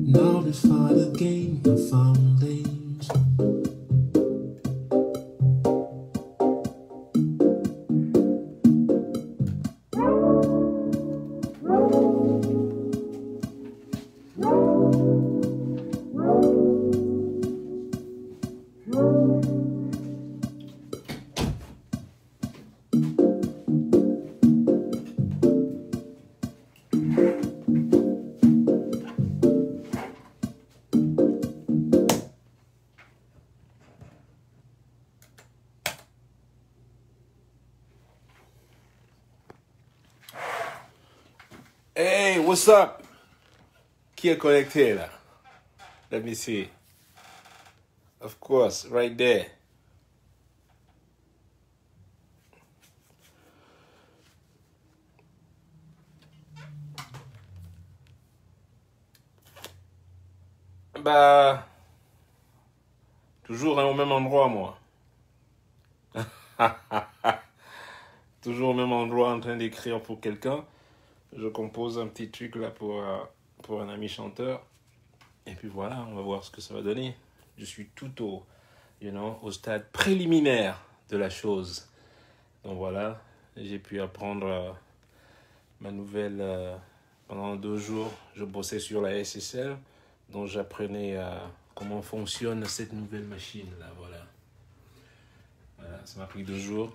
Now to find again the foundation. Hey, what's up? Qui est connecté là? Let me see. Of course, right there. Bah, toujours au même endroit, moi. Toujours au même endroit en train d'écrire pour quelqu'un. Je compose un petit truc là pour un ami chanteur. Et puis voilà, on va voir ce que ça va donner. Je suis tout au stade préliminaire de la chose. Donc voilà, j'ai pu apprendre ma nouvelle... pendant 2 jours, je bossais sur la SSL. Donc j'apprenais comment fonctionne cette nouvelle machine là, voilà. Voilà, ça m'a pris 2 jours.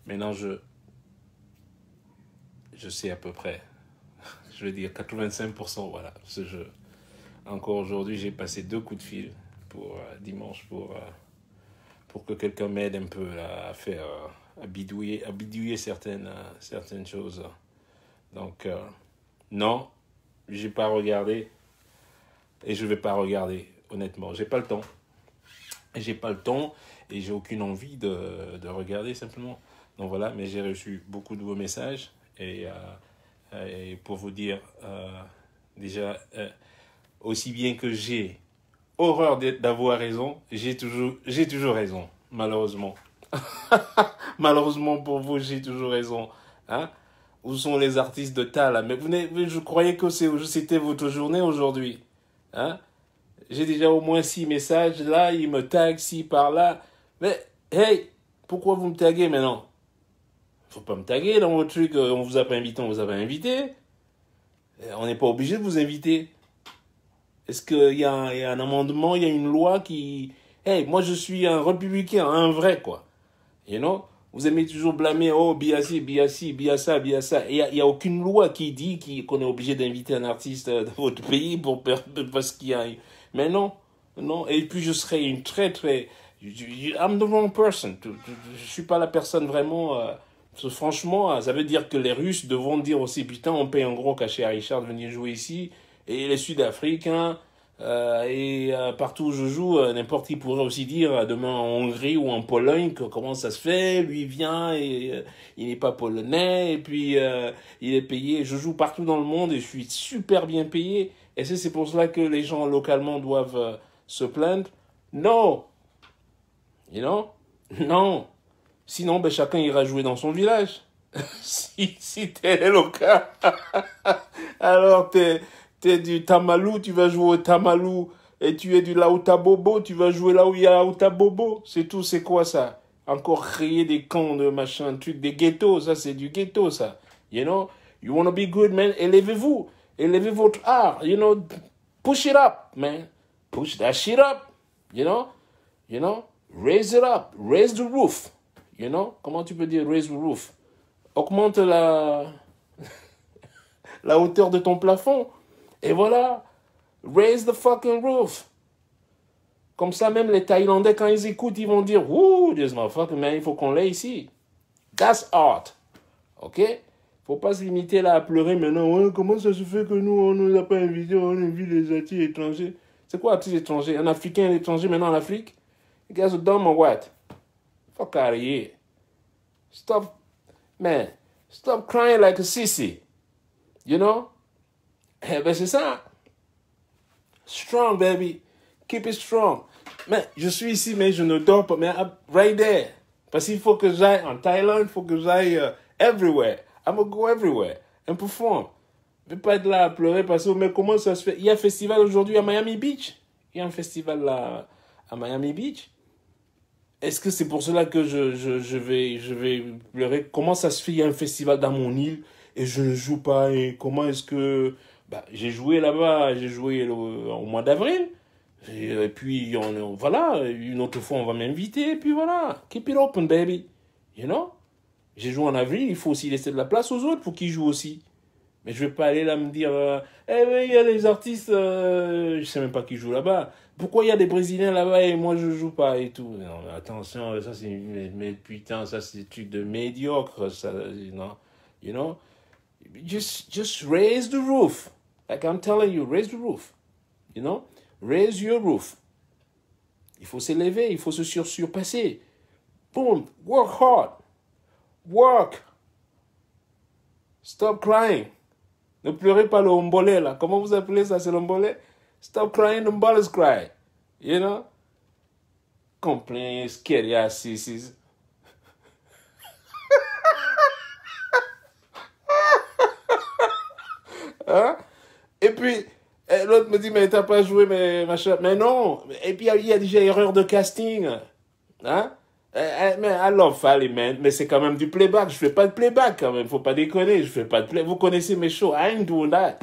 Maintenant, je sais à peu près. Je veux dire 85%, voilà. Ce jeu. Encore aujourd'hui, j'ai passé 2 coups de fil pour dimanche pour que quelqu'un m'aide un peu là, à faire, à bidouiller certaines choses. Donc, non, j'ai pas regardé et je vais pas regarder, honnêtement. J'ai pas le temps. J'ai pas le temps et j'ai aucune envie de regarder simplement. Donc voilà, mais j'ai reçu beaucoup de vos messages et pour vous dire déjà, aussi bien que j'ai horreur d'avoir raison, j'ai toujours raison, malheureusement. Malheureusement pour vous, j'ai toujours raison. Hein? Où sont les artistes de tas là? Mais je croyais que c'était votre journée aujourd'hui. Hein? J'ai déjà au moins 6 messages là, ils me taguent ci par là. Mais hey, pourquoi vous me taguez maintenant? Faut pas me taguer dans votre truc, on vous a pas invité, on vous a pas invité. On n'est pas obligé de vous inviter. Est-ce qu'il y a un amendement, il y a une loi qui... Hey, moi je suis un républicain, un vrai quoi. You know? Vous aimez toujours blâmer, oh, Biassi, Biassa. Et il n'y a aucune loi qui dit qu'on est obligé d'inviter un artiste de votre pays parce qu'il y a... Mais non. Et puis je serais une très... I'm the wrong person. Je ne suis pas la personne vraiment... franchement, ça veut dire que les Russes devront dire aussi, putain, on paye un gros cachet à Richard de venir jouer ici. Et les Sud-Africains, partout où je joue, n'importe qui pourrait aussi dire demain en Hongrie ou en Pologne comment ça se fait, lui vient et il n'est pas polonais et puis il est payé. Je joue partout dans le monde et je suis super bien payé. Et c'est pour cela que les gens localement doivent se plaindre. Non, non. Sinon, ben, chacun ira jouer dans son village. si tel est le cas. Alors, t'es du Tamalou, tu vas jouer au Tamalou. Et tu es du Laoutabobo, tu vas jouer là où il y a Laoutabobo. C'est tout, c'est quoi ça? Encore créer des camps de machin, truc, des ghettos, ça c'est du ghetto ça. You know? You wanna be good, man? Élevez-vous. Élevez votre art. You know? Push it up, man. Push that shit up. You know? Raise it up. Raise the roof. You know? Comment tu peux dire raise the roof? Augmente la hauteur de ton plafond. Et voilà. Raise the fucking roof. Comme ça, même les Thaïlandais, quand ils écoutent, ils vont dire, ouh, this motherfucker, man, il faut qu'on l'ait ici. That's art. OK? Faut pas se limiter là à pleurer maintenant. Ouais, comment ça se fait que nous, on nous a pas invités, on invite les artistes étrangers? C'est quoi artistes étrangers? Un Africain et étranger maintenant en Afrique? You guys are dumb or what? Fuck out of here. Stop crying like a sissy. You know? Eh ben c'est ça. Strong, baby. Keep it strong. Mais je suis ici, mais je ne dors pas. Mais right there. Parce qu'il faut que j'aille en Thaïlande, il faut que j'aille everywhere. I'm gonna go everywhere and perform. Je ne vais pas être là à pleurer parce que, mais comment ça se fait? Il y a un festival aujourd'hui à Miami Beach. Il y a un festival là à Miami Beach. Est-ce que c'est pour cela que je vais pleurer? Comment ça se fait? Il y a un festival dans mon île et je ne joue pas. Et comment est-ce que... Bah, j'ai joué là-bas, j'ai joué au mois d'avril. Et puis, voilà, une autre fois, on va m'inviter. Et puis voilà, keep it open, baby. You know? J'ai joué en avril, il faut aussi laisser de la place aux autres pour qu'ils jouent aussi. Mais je vais pas aller là me dire, eh ben, il y a des artistes, je sais même pas qui jouent là-bas. Pourquoi il y a des Brésiliens là-bas et moi je joue pas et tout? Non, mais attention, ça c'est, mais putain, ça c'est des trucs de médiocre, ça, non. You know? Just raise the roof. Like I'm telling you, raise the roof. You know? Raise your roof. Il faut s'élever, il faut se surpasser. Boom, work hard. Work. Stop crying. Ne pleurez pas le ombolé, là. Comment vous appelez ça, c'est l'ombolé? Stop crying, the umbolas cry. You know? Complain, scary asses. Hein? Et puis, l'autre me dit, mais t'as pas joué, mais machin. Mais non. Et puis, il y a déjà erreur de casting. Hein? Mais I love Fally, man. Mais c'est quand même du playback. Je fais pas de playback, quand même. Faut pas déconner. Je fais pas de playback. Vous connaissez mes shows. I ain't doing that.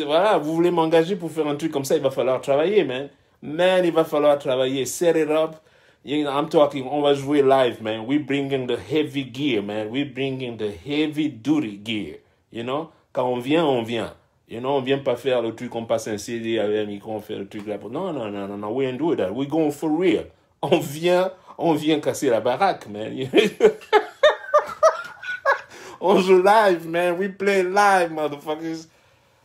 Voilà, vous voulez m'engager pour faire un truc comme ça, il va falloir travailler, man. Man, il va falloir travailler. Set it up. I'm talking, on va jouer live, man. We bringing the heavy gear, man. We bringing the heavy duty gear. You know? Quand on vient, on vient. You know, on vient pas faire le truc, on passe un CD avec un micro, on fait le truc là. Non, non, non, non, non, we ain't doing that. We going for real. On vient casser la baraque, man. On joue live, man. We play live, motherfuckers.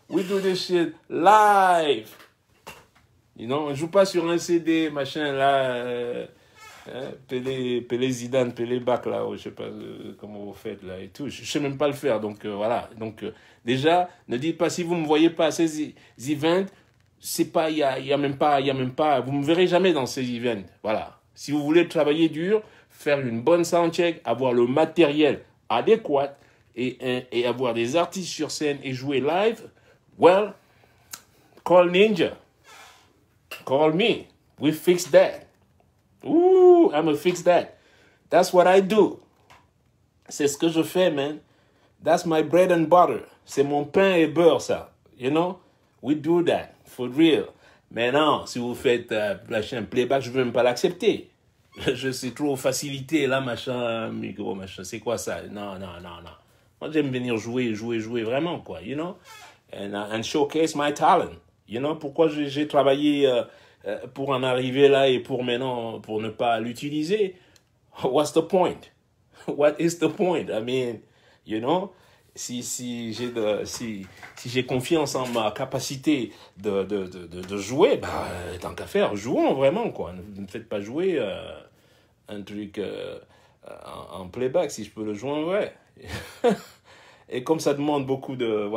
We do this shit live. You know, on joue pas sur un CD, machin, là. Pelé Zidane, Pelé Bac, là. Je sais pas comment vous faites, là, et tout. Je sais même pas le faire, donc voilà. Donc, déjà, ne dites pas, si vous me voyez pas à ces events, c'est pas, il y a même pas, vous me verrez jamais dans ces events. Voilà. Si vous voulez travailler dur, faire une bonne soundcheck, avoir le matériel adéquat, et avoir des artistes sur scène et jouer live, well, call Ninja. Call me. We fix that. Ooh, I'm gonna fix that. That's what I do. C'est ce que je fais, man. That's my bread and butter. C'est mon pain et beurre, ça. You know? We do that. For real. Mais non, si vous faites un playback, je veux même pas l'accepter. Je suis trop facilité, là, machin, micro, machin. C'est quoi ça? Non, non, non, non. Moi, j'aime venir jouer vraiment, quoi, you know? And showcase my talent. You know? Pourquoi j'ai travaillé pour en arriver là et pour maintenant, pour ne pas l'utiliser? What's the point? What is the point? I mean, you know? Si j'ai confiance en ma capacité de jouer, bah, tant qu'à faire, jouons vraiment, quoi. Ne me faites pas jouer un truc en playback, si je peux le jouer en vrai. Et comme ça demande beaucoup de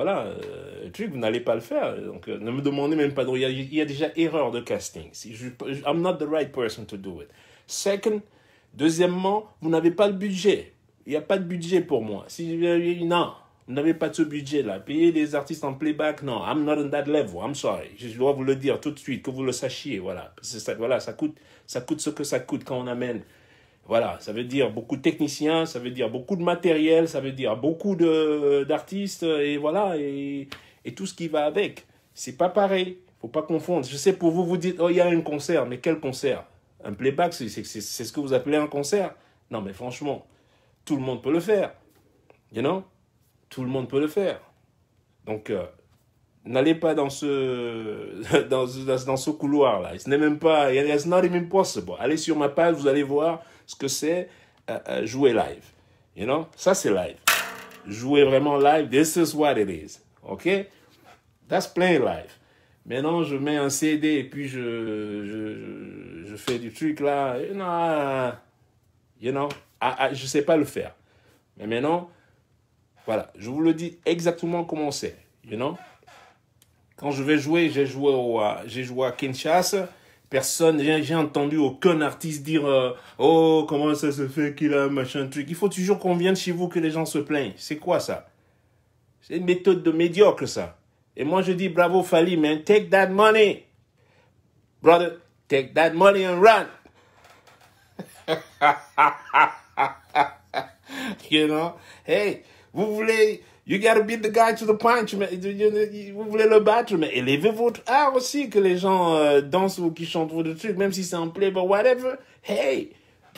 trucs, vous n'allez pas le faire. Donc, ne me demandez même pas. Il y a déjà erreur de casting. I'm not the right person to do it. Deuxièmement, vous n'avez pas le budget. Il n'y a pas de budget pour moi. Non, vous n'avez pas de ce budget-là. Payer des artistes en playback, non. I'm not on that level. I'm sorry. Je dois vous le dire tout de suite, que vous le sachiez. Voilà. Ça coûte ce que ça coûte quand on amène. Voilà, ça veut dire beaucoup de techniciens, ça veut dire beaucoup de matériel, ça veut dire beaucoup d'artistes, et voilà, et tout ce qui va avec. C'est pas pareil, faut pas confondre. Je sais, pour vous, vous dites, oh, il y a un concert, mais quel concert? Un playback, c'est ce que vous appelez un concert? Non, mais franchement, tout le monde peut le faire. You know? Tout le monde peut le faire. Donc, n'allez pas dans ce couloir-là. Ce n'est même pas, it's not even possible. Allez sur ma page, vous allez voir ce que c'est jouer live. You know? Ça, c'est live. Jouer vraiment live, this is what it is. OK? That's playing live. Maintenant, je mets un CD et puis je fais du truc là. Non, you know? Je sais pas le faire. Mais maintenant, voilà. Je vous le dis exactement comment c'est. You know? Quand je vais jouer, j'ai joué à Kinshasa. J'ai entendu aucun artiste dire oh, comment ça se fait qu'il a machin truc. Il faut toujours qu'on vienne chez vous que les gens se plaignent. C'est quoi ça? C'est une méthode de médiocre, ça. Et moi, je dis bravo, Fally, man. Take that money. Brother, take that money and run. You know? Hey, vous voulez... You gotta beat the guy to the punch. Mais, vous voulez le battre, mais élevez votre art aussi, que les gens dansent ou qui chantent votre truc, même si c'est en play, but whatever. Hey,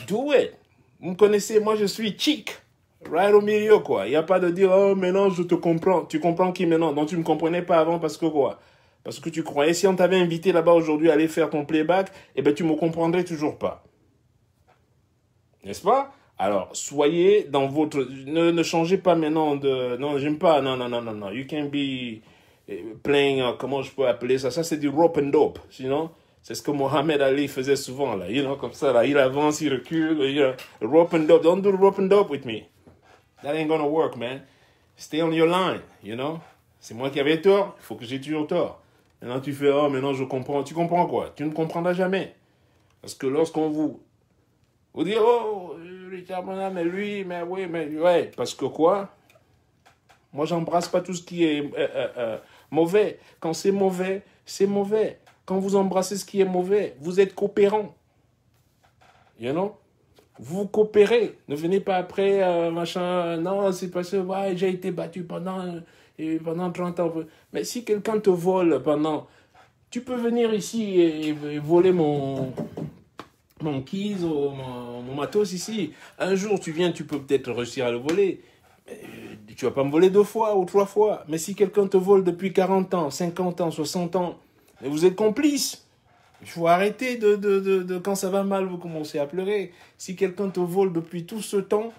do it. Vous me connaissez, moi je suis chic. Right au milieu, quoi. Il n'y a pas de dire, oh, maintenant je te comprends. Tu comprends qui maintenant? Donc tu ne me comprenais pas avant parce que quoi? Parce que tu croyais, si on t'avait invité là-bas aujourd'hui à aller faire ton playback, eh ben tu me comprendrais toujours pas. N'est-ce pas? Alors, soyez dans votre... Ne changez pas maintenant de... Non, j'aime pas. Non. You can be playing... comment je peux appeler ça? Ça, c'est du rope and dope. Sinon, c'est ce que Mohamed Ali faisait souvent, là. You know, comme ça, là. Il avance, il recule. Rope and dope. Don't do the rope and dope with me. That ain't gonna work, man. Stay on your line, you know? C'est moi qui avais tort. Il faut que j'ai toujours tort. Maintenant, tu fais... Oh, maintenant, je comprends. Tu comprends quoi? Tu ne comprendras jamais. Parce que lorsqu'on vous dites, oh, Richard Bonnat, mais lui, mais oui, mais ouais, parce que quoi? Moi, j'embrasse pas tout ce qui est mauvais. Quand c'est mauvais, c'est mauvais. Quand vous embrassez ce qui est mauvais, vous êtes coopérant. You know? Vous coopérez. Ne venez pas après, machin, non, c'est parce que ouais, j'ai été battu pendant 30 ans. Mais si quelqu'un te vole pendant... Tu peux venir ici et voler mon keys ou mon matos ici. Un jour, tu viens, tu peux peut-être réussir à le voler. Mais tu vas pas me voler 2 fois ou 3 fois. Mais si quelqu'un te vole depuis 40 ans, 50 ans, 60 ans, et vous êtes complices. Il faut arrêter de quand ça va mal, vous commencez à pleurer. Si quelqu'un te vole depuis tout ce temps,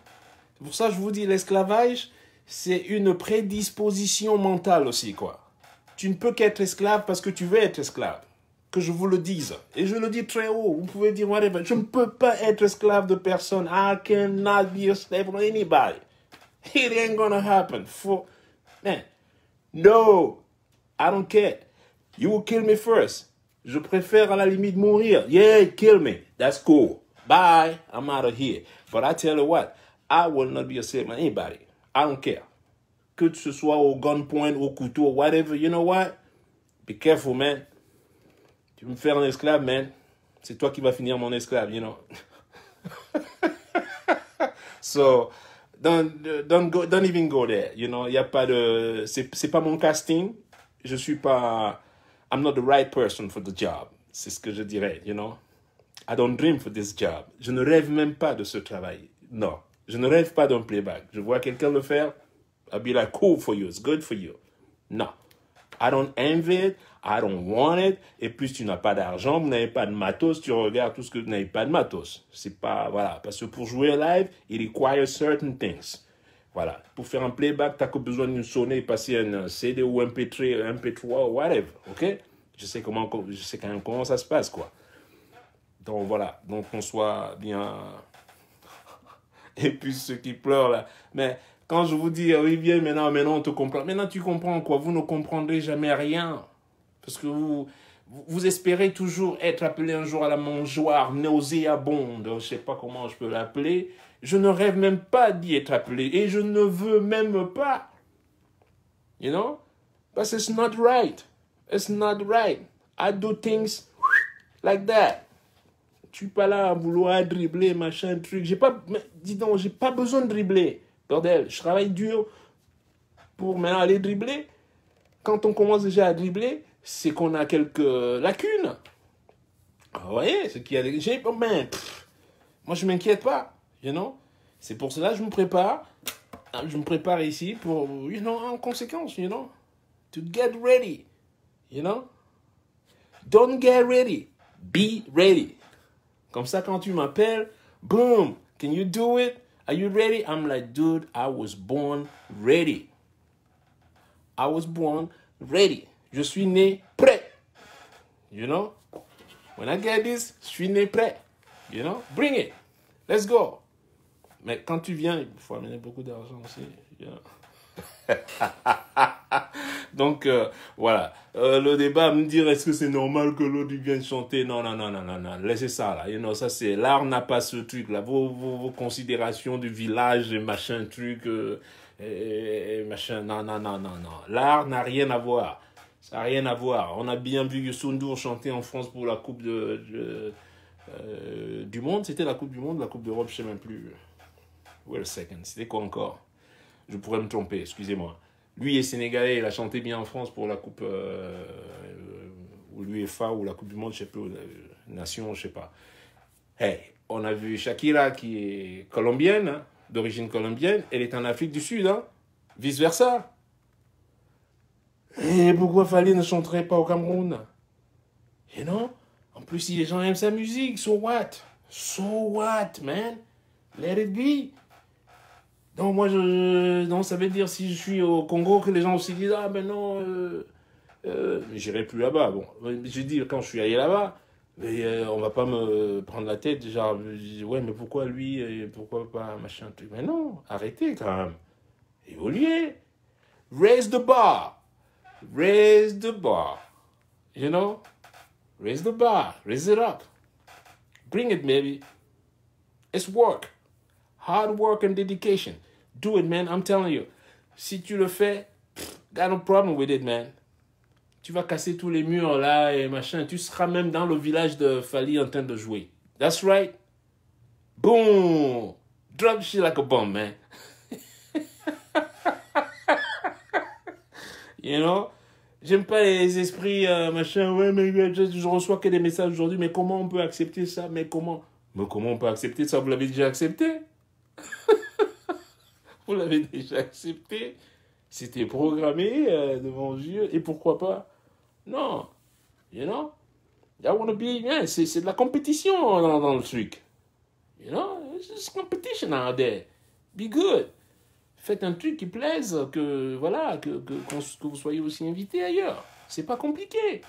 c'est pour ça que je vous dis, l'esclavage, c'est une prédisposition mentale aussi, quoi. Tu ne peux qu'être esclave parce que tu veux être esclave. Que je vous le dise. Et je le dis très haut. Vous pouvez dire whatever. Je ne peux pas être esclave de personne. I cannot be a slave of anybody. It ain't gonna happen. Man. No. I don't care. You will kill me first. Je préfère à la limite mourir. Yeah, kill me. That's cool. Bye. I'm out of here. But I tell you what. I will not be a slave of anybody. I don't care. Que ce soit au gunpoint, au couteau, whatever. You know what? Be careful, man. Tu veux me faire un esclave, man? C'est toi qui vas finir mon esclave, you know? So, don't even go there, you know? Y a pas de... C'est pas mon casting. Je suis pas... I'm not the right person for the job. C'est ce que je dirais, you know? I don't dream for this job. Je ne rêve même pas de ce travail. Non. Je ne rêve pas d'un playback. Je vois quelqu'un le faire. I'll be like, cool for you. It's good for you. Non. I don't envy it. I don't want it. Et puis, tu n'as pas d'argent, vous n'avez pas de matos, tu regardes tout ce que vous n'avez pas de matos. C'est pas, voilà. Parce que pour jouer live, it requires certain things. Voilà. Pour faire un playback, tu n'as que besoin d'une sonner, passer un CD ou un MP3 ou whatever. OK? Je sais quand même comment ça se passe, quoi. Donc, voilà. Donc, qu'on soit bien. Et puis, ceux qui pleurent, là. Mais quand je vous dis, oui, bien, maintenant, on te comprend. Maintenant, tu comprends, quoi. Vous ne comprendrez jamais rien. Parce que vous espérez toujours être appelé un jour à la mangeoire nauséabonde. Je ne sais pas comment je peux l'appeler. Je ne rêve même pas d'y être appelé. Et je ne veux même pas. You know? Because it's not right. It's not right. I do things like that. Je suis pas là à vouloir dribbler, machin, truc. Dis donc, j'ai pas besoin de dribbler. Bordel, je travaille dur pour maintenant aller dribbler. Quand on commence déjà à dribbler, c'est qu'on a quelques lacunes. Vous voyez, ce qu'il y a des... moi, je ne m'inquiète pas, you know. C'est pour cela que je me prépare. Je me prépare ici pour, you know, en conséquence, you know. To get ready, you know. Don't get ready. Be ready. Comme ça, quand tu m'appelles, boom, can you do it? Are you ready? I'm like, dude, I was born ready. I was born ready. Je suis né prêt. You know? When I get this, je suis né prêt. You know? Bring it. Let's go. Mais quand tu viens, il faut amener beaucoup d'argent aussi. You know? Donc, voilà. Le débat, me dire, est-ce que c'est normal que l'autre vienne chanter? Non. Laissez ça, là. You know, ça, c'est... L'art n'a pas ce truc, là. Vos considérations du village, machin, truc... machin. Non, non, non, non, non. L'art n'a rien à voir. Ça n'a rien à voir. On a bien vu Youssou N'Dour chanter en France pour la Coupe du Monde. C'était la Coupe du Monde, la Coupe d'Europe, je ne sais même plus. Wait a second. C'était quoi encore? Je pourrais me tromper, excusez-moi. Lui est sénégalais, il a chanté bien en France pour la Coupe ou l'UEFA ou la Coupe du Monde, je ne sais plus, Nation, je ne sais pas. Hey, on a vu Shakira qui est colombienne, hein, d'origine colombienne, elle est en Afrique du Sud, hein, vice-versa. Et pourquoi Fally ne chanterait pas au Cameroun? You know? En plus, si les gens aiment sa musique, so what? So what, man? Let it be. Donc, moi, non, ça veut dire si je suis au Congo que les gens aussi disent, ah ben non, j'irai plus là-bas. Bon, j'ai dit quand je suis allé là-bas, mais on va pas me prendre la tête, genre, ouais, mais pourquoi lui, et pourquoi pas machin, truc. Mais non, arrêtez quand même. Évoluez. Raise the bar. Raise the bar. You know? Raise the bar. Raise it up. Bring it, maybe. It's work. Hard work and dedication. Do it, man. I'm telling you. Si tu le fais, got no problem with it, man. Tu vas casser tous les murs là et machin. Tu seras même dans le village de Fally en train de jouer. That's right. Boom. Drop shit like a bomb, man. You know? J'aime pas les esprits, machin. Ouais, mais je reçois que des messages aujourd'hui. Mais comment on peut accepter ça? Mais comment on peut accepter ça? Vous l'avez déjà accepté? Vous l'avez déjà accepté? C'était programmé devant Dieu. Et pourquoi pas? Non. You know? I wanna be... Yeah, c'est de la compétition dans le truc. You know? It's just competition out there. Be good. Faites un truc qui plaise, que vous soyez aussi invité ailleurs. C'est pas compliqué.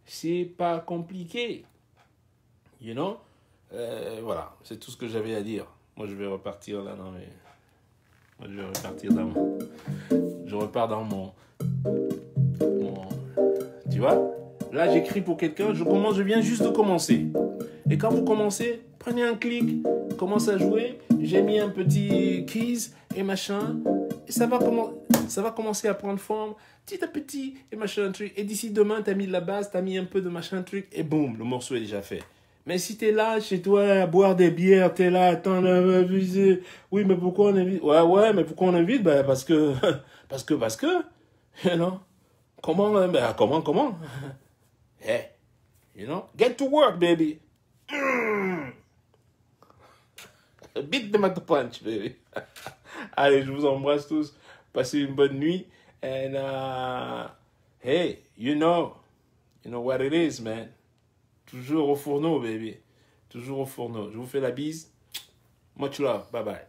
C'est pas compliqué. You know? Voilà, c'est tout ce que j'avais à dire. Moi, je vais repartir là dans mes... Moi, je vais repartir dans mon... Je repars dans mon... Tu vois? Là, j'écris pour quelqu'un, je viens juste de commencer. Et quand vous commencez, prenez un clic, commencez à jouer. J'ai mis un petit keys et machin. Et ça va commencer à prendre forme petit à petit et machin truc. Et d'ici demain, t'as mis de la base, t'as mis un peu de machin truc et boum, le morceau est déjà fait. Mais si t'es là chez toi à boire des bières, t'es là, attends, oui, mais pourquoi on invite? Ouais, mais pourquoi on invite? Ben, parce que, you know? Comment? Hey, you know? Get to work, baby. Beat them at the punch, baby. Allez, je vous embrasse tous. Passez une bonne nuit. And, hey, you know what it is, man. Toujours au fourneau, baby. Toujours au fourneau. Je vous fais la bise. Much love. Bye bye.